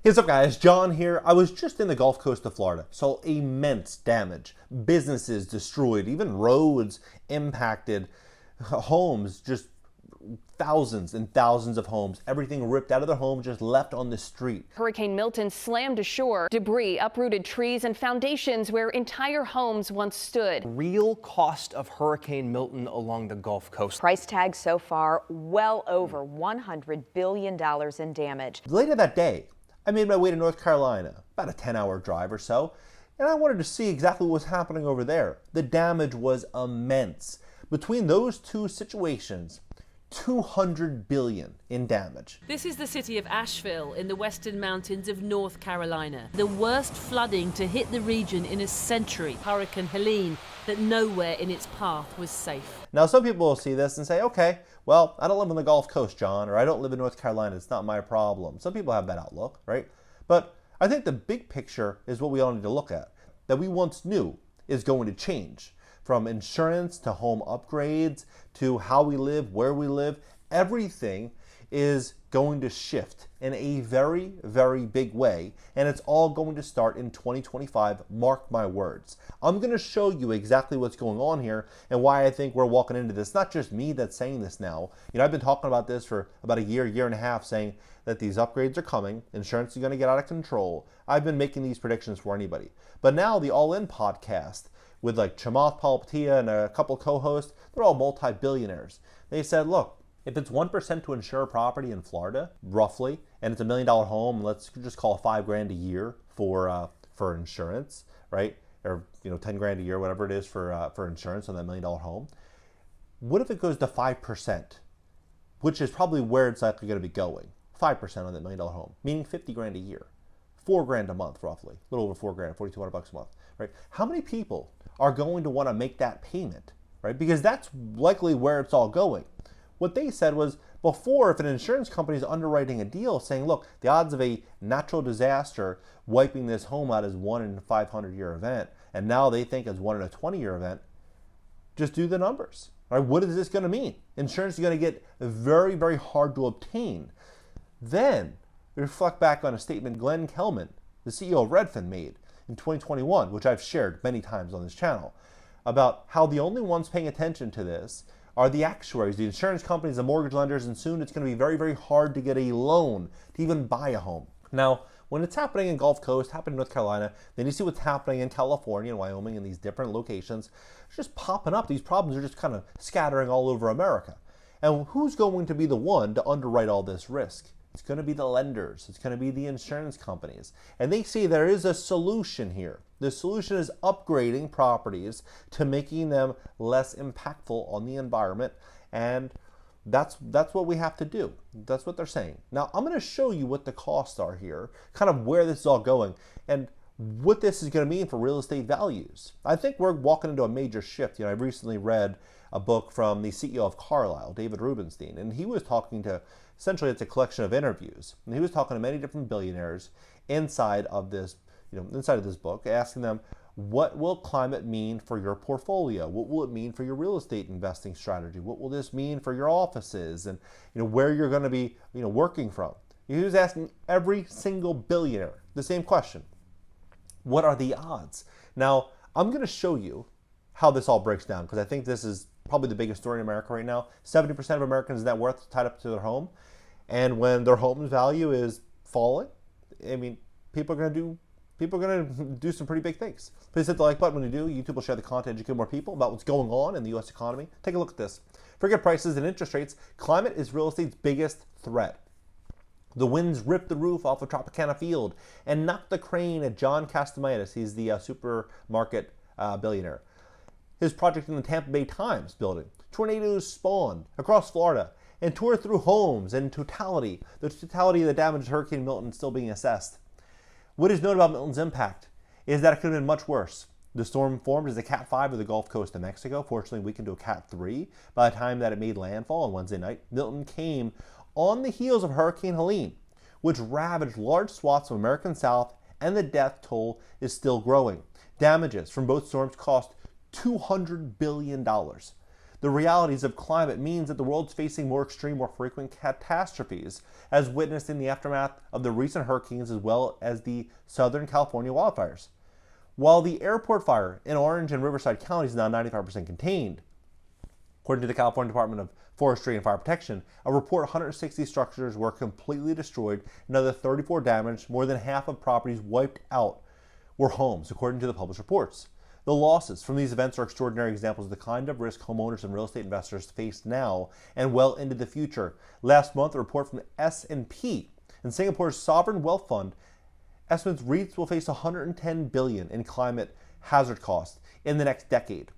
What's up guys, John here. I was just in the Gulf Coast of Florida, saw immense damage, businesses destroyed, even roads impacted, homes, just thousands and thousands of homes, everything ripped out of their home, just left on the street. Hurricane Milton slammed ashore. Debris uprooted trees and foundations where entire homes once stood. Real cost of Hurricane Milton along the Gulf Coast. Price tag so far, well over $100 billion in damage. Later that day, I made my way to North Carolina, about a 10-hour drive or so, and I wanted to see exactly what was happening over there. The damage was immense. Between those two situations, $200 billion in damage. This is the city of Asheville in the western mountains of North Carolina. The worst flooding to hit the region in a century. Hurricane Helene, that nowhere in its path was safe. Now some people will see this and say, okay, well, I don't live on the Gulf Coast, John, or I don't live in North Carolina, it's not my problem. Some people have that outlook, right? But I think the big picture is what we all need to look at, that we once knew is going to change. From insurance to home upgrades to how we live, where we live, everything is going to shift in a very, very big way, and it's all going to start in 2025, mark my words. I'm going to show you exactly what's going on here and why I think we're walking into this. Not just me that's saying this now. You know, I've been talking about this for about a year and a half, saying that these upgrades are coming, insurance is going to get out of control. I've been making these predictions for anybody. But now the All In podcast, with like Chamath Palihapitiya and a couple co-hosts, they're all multi-billionaires. They said, look, if it's 1% to insure a property in Florida, roughly, and it's $1 million home, let's just call it $5,000 a year for insurance, right? Or 10 grand a year, whatever it is for insurance on that $1 million home. What if it goes to 5%, which is probably where it's likely going to be going? 5% on that $1 million home, meaning 50 grand a year, $4,000 a month, roughly, a little over $4,000, $4,200 a month, right? How many people are going to want to make that payment, right? Because that's likely where it's all going. What they said was, before, if an insurance company is underwriting a deal saying, look, the odds of a natural disaster wiping this home out is 1 in a 500-year event, and now they think it's 1 in a 20-year event, just do the numbers. Right? What is this going to mean? Insurance is going to get very, very hard to obtain. Then reflect back on a statement Glenn Kelman, the CEO of Redfin, made in 2021, which I've shared many times on this channel, about how the only ones paying attention to this are the actuaries, the insurance companies, the mortgage lenders, and soon it's going to be very, very hard to get a loan to even buy a home. Now, when it's happening in Gulf Coast, happening in North Carolina, then you see what's happening in California and Wyoming and these different locations. It's just popping up. These problems are just kind of scattering all over America. And who's going to be the one to underwrite all this risk? It's going to be the lenders. It's going to be the insurance companies. And they see there is a solution here. The solution is upgrading properties to making them less impactful on the environment. And that's what we have to do. That's what they're saying. Now, I'm going to show you what the costs are here, kind of where this is all going, and what this is going to mean for real estate values. I think we're walking into a major shift. I recently read a book from the CEO of Carlyle, David Rubenstein, and he was talking to, essentially it's a collection of interviews, and he was talking to many different billionaires inside of this book, asking them, what will climate mean for your portfolio? What will it mean for your real estate investing strategy? What will this mean for your offices and where you're going to be working from? He was asking every single billionaire the same question. What are the odds? Now, I'm going to show you how this all breaks down, because I think this is probably the biggest story in America right now. 70% of Americans' net worth is tied up to their home. And when their home's value is falling, I mean, people are going to do some pretty big things. Please hit the like button when you do. YouTube will share the content, educate more people about what's going on in the U.S. economy. Take a look at this. Forget prices and interest rates. Climate is real estate's biggest threat. The winds ripped the roof off of Tropicana Field and knocked the crane at John Castellaneta. He's the supermarket billionaire. His project in the Tampa Bay Times building. Tornadoes spawned across Florida and tore through homes, and the totality of the damage of Hurricane Milton is still being assessed. What is known about Milton's impact is that it could have been much worse. The storm formed as a Cat 5 of the Gulf Coast of Mexico, fortunately weakened to a Cat 3 by the time that it made landfall on Wednesday night. Milton came on the heels of Hurricane Helene, which ravaged large swaths of American South, and the death toll is still growing. Damages from both storms cost $200 billion. The realities of climate means that the world's facing more extreme, more frequent catastrophes, as witnessed in the aftermath of the recent hurricanes as well as the Southern California wildfires. While the airport fire in Orange and Riverside counties is now 95% contained, according to the California Department of Forestry and Fire Protection, a report 160 structures were completely destroyed, another 34 damaged, more than half of properties wiped out were homes, according to the published reports. The losses from these events are extraordinary examples of the kind of risk homeowners and real estate investors face now and well into the future. Last month, a report from S&P and Singapore's sovereign wealth fund estimates REITs will face $110 billion in climate hazard costs in the next decade.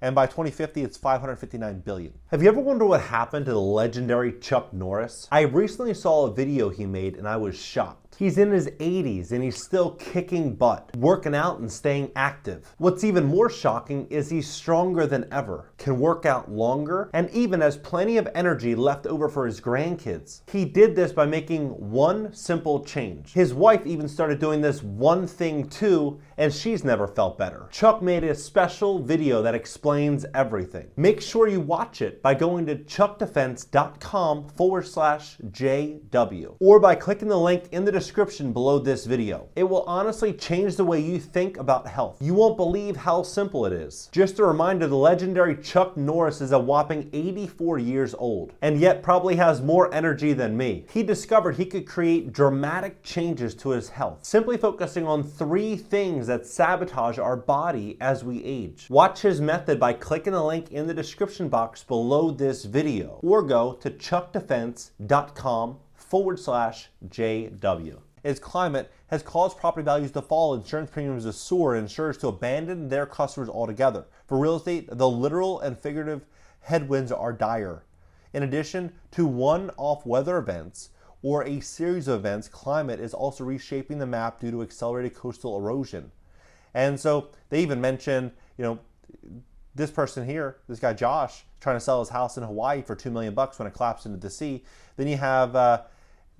And by 2050, it's $559 billion. Have you ever wondered what happened to the legendary Chuck Norris? I recently saw a video he made and I was shocked. He's in his 80s and he's still kicking butt, working out and staying active. What's even more shocking is he's stronger than ever, can work out longer, and even has plenty of energy left over for his grandkids. He did this by making one simple change. His wife even started doing this one thing too, and she's never felt better. Chuck made a special video that explains everything. Make sure you watch it by going to chuckdefense.com/JW or by clicking the link in the description below this video. It will honestly change the way you think about health. You won't believe how simple it is. Just a reminder, the legendary Chuck Norris is a whopping 84 years old and yet probably has more energy than me. He discovered he could create dramatic changes to his health, simply focusing on 3 things that sabotage our body as we age. Watch his method by clicking the link in the description box below this video or go to chuckdefense.com/JW. Its climate has caused property values to fall, insurance premiums to soar, and insurers to abandon their customers altogether. For real estate, the literal and figurative headwinds are dire. In addition to one-off weather events or a series of events, climate is also reshaping the map due to accelerated coastal erosion. And so they even mention, this person here, this guy Josh, trying to sell his house in Hawaii for $2 million when it collapsed into the sea. Then you have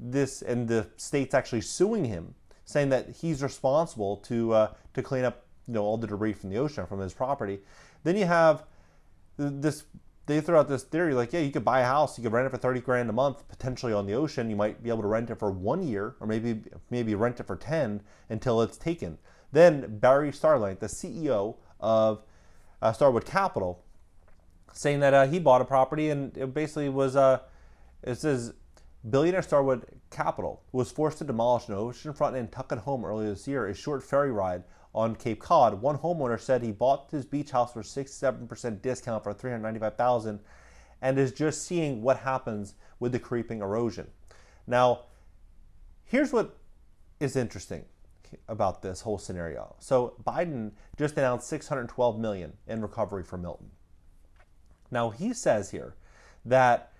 this, and the state's actually suing him, saying that he's responsible to clean up all the debris from the ocean from his property. Then you have this. They throw out this theory like, yeah, you could buy a house, you could rent it for $30,000 a month, potentially on the ocean. You might be able to rent it for 1 year, or maybe rent it for 10 until it's taken. Then Barry Starlight, the CEO of Starwood Capital, saying that he bought a property, and it basically was it says billionaire Starwood Capital was forced to demolish an oceanfront Nantucket home earlier this year, a short ferry ride on Cape Cod. One homeowner said he bought his beach house for 67% discount for $395,000 and is just seeing what happens with the creeping erosion. Now, here's what is interesting about this whole scenario. So Biden just announced $612 million in recovery for Milton. Now he says here that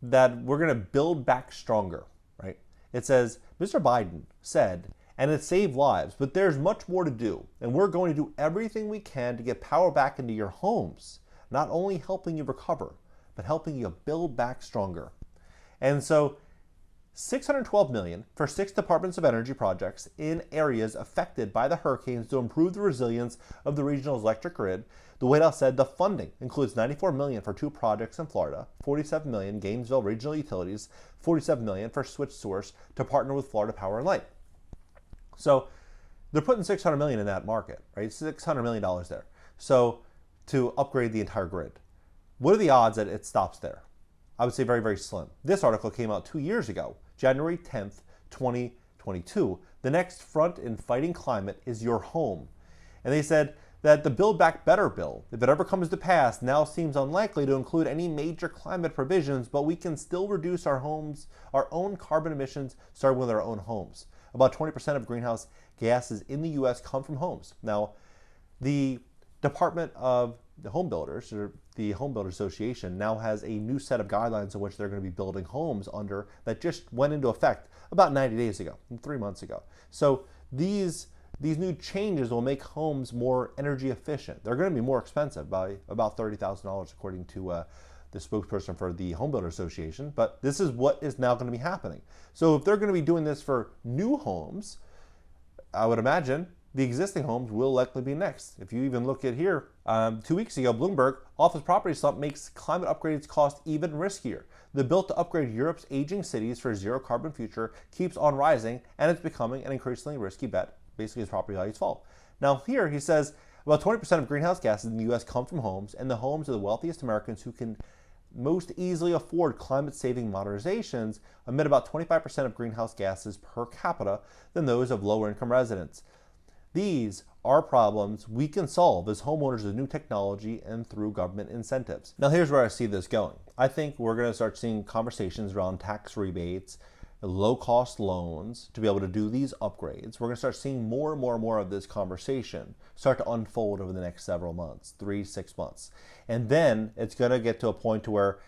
we're going to build back stronger, right? It says, Mr. Biden said, and it saved lives, but there's much more to do, and we're going to do everything we can to get power back into your homes, not only helping you recover, but helping you build back stronger. And so $612 million for 6 departments of energy projects in areas affected by the hurricanes to improve the resilience of the regional electric grid. The White House said the funding includes $94 million for 2 projects in Florida, $47 million Gainesville Regional Utilities, $47 million for SwitchSource to partner with Florida Power and Light. So they're putting $600 million in that market, right? $600 million there. So to upgrade the entire grid. What are the odds that it stops there? I would say very, very slim. This article came out 2 years ago, January 10th, 2022. The next front in fighting climate is your home. And they said that the Build Back Better bill, if it ever comes to pass, now seems unlikely to include any major climate provisions, but we can still reduce our own carbon emissions, starting with our own homes. About 20% of greenhouse gases in the U.S. come from homes. Now, the Department of the Home Builders, or the Home Builders Association, now has a new set of guidelines in which they're going to be building homes under that just went into effect about 90 days ago, 3 months ago. So these new changes will make homes more energy efficient. They're going to be more expensive by about $30,000 according to the spokesperson for the Home Builders Association, but this is what is now going to be happening. So if they're going to be doing this for new homes, I would imagine the existing homes will likely be next. If you even look at here, 2 weeks ago, Bloomberg, office property slump makes climate upgrades cost even riskier. The bill to upgrade Europe's aging cities for a zero carbon future keeps on rising, and it's becoming an increasingly risky bet, basically as property values fall. Now here he says about 20% of greenhouse gases in the US come from homes, and the homes of the wealthiest Americans who can most easily afford climate-saving modernizations emit about 25% of greenhouse gases per capita than those of lower-income residents. These are problems we can solve as homeowners with new technology and through government incentives. Now here's where I see this going. I think we're going to start seeing conversations around tax rebates, low-cost loans to be able to do these upgrades. We're going to start seeing more and more of this conversation start to unfold over the next several months, 3-6 months. And then it's going to get to a point to where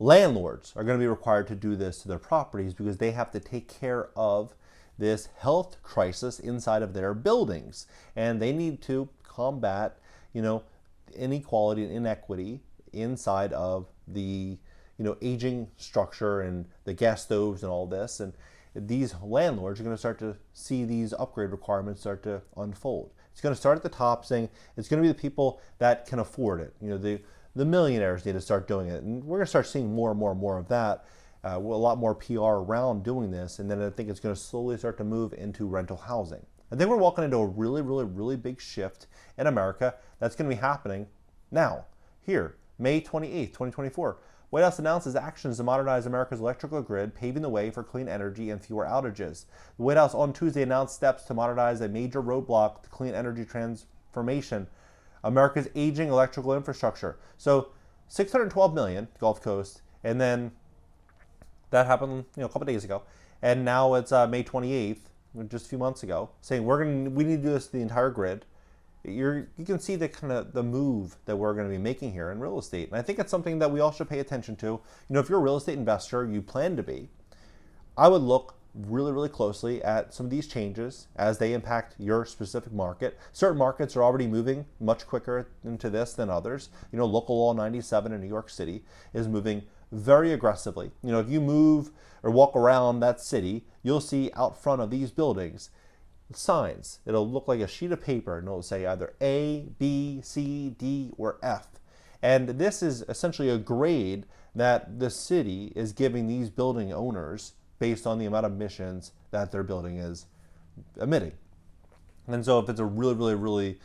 landlords are going to be required to do this to their properties because they have to take care of this health crisis inside of their buildings, and they need to combat, inequality and inequity inside of the, aging structure and the gas stoves and all this. And these landlords are going to start to see these upgrade requirements start to unfold. It's going to start at the top, saying it's going to be the people that can afford it. The millionaires need to start doing it, and we're going to start seeing more and more of that. A lot more PR around doing this, and then I think it's going to slowly start to move into rental housing. I think we're walking into a really big shift in America that's going to be happening now. Here, May 28th, 2024, White House announces actions to modernize America's electrical grid, paving the way for clean energy and fewer outages. The White House on Tuesday announced steps to modernize a major roadblock to clean energy transformation, America's aging electrical infrastructure. So $612 million, Gulf Coast, and then that happened, a couple days ago, and now it's May 28th, just a few months ago, saying we need to do this to the entire grid. You can see the move that we're going to be making here in real estate, and I think it's something that we all should pay attention to. If you're a real estate investor, you plan to be, I would look really closely at some of these changes as they impact your specific market. Certain markets are already moving much quicker into this than others. Local Law 97 in New York City is moving very aggressively. If you move or walk around that city, you'll see out front of these buildings signs. It'll look like a sheet of paper, and it'll say either A, B, C, D, or F. And this is essentially a grade that the city is giving these building owners based on the amount of emissions that their building is emitting. And so if it's a really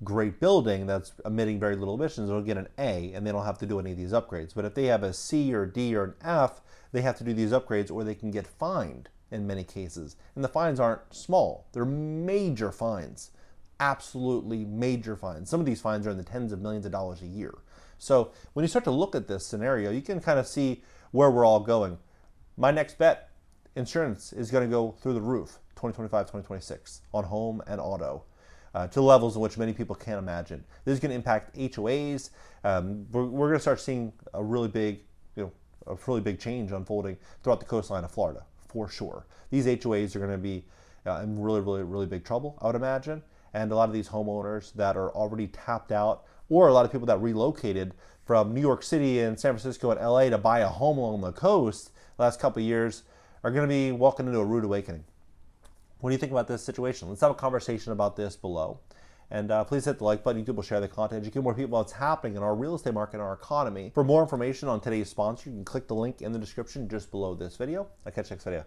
great building that's emitting very little emissions, it'll get an A, and they don't have to do any of these upgrades. But if they have a C or D or an F, they have to do these upgrades, or they can get fined in many cases. And the fines aren't small. They're major fines, absolutely major fines. Some of these fines are in the tens of millions of dollars a year. So when you start to look at this scenario, you can kind of see where we're all going. My next bet, insurance is going to go through the roof 2025, 2026 on home and auto. To levels in which many people can't imagine. This is going to impact HOAs. We're going to start seeing a really big change unfolding throughout the coastline of Florida, for sure. These HOAs are going to be in really big trouble, I would imagine. And a lot of these homeowners that are already tapped out, or a lot of people that relocated from New York City and San Francisco and LA to buy a home along the coast the last couple of years, are going to be walking into a rude awakening. What do you think about this situation? Let's have a conversation about this below. And please hit the like button. YouTube will share the content, educate more people about what's happening in our real estate market and our economy. For more information on today's sponsor, you can click the link in the description just below this video. I'll catch you next video.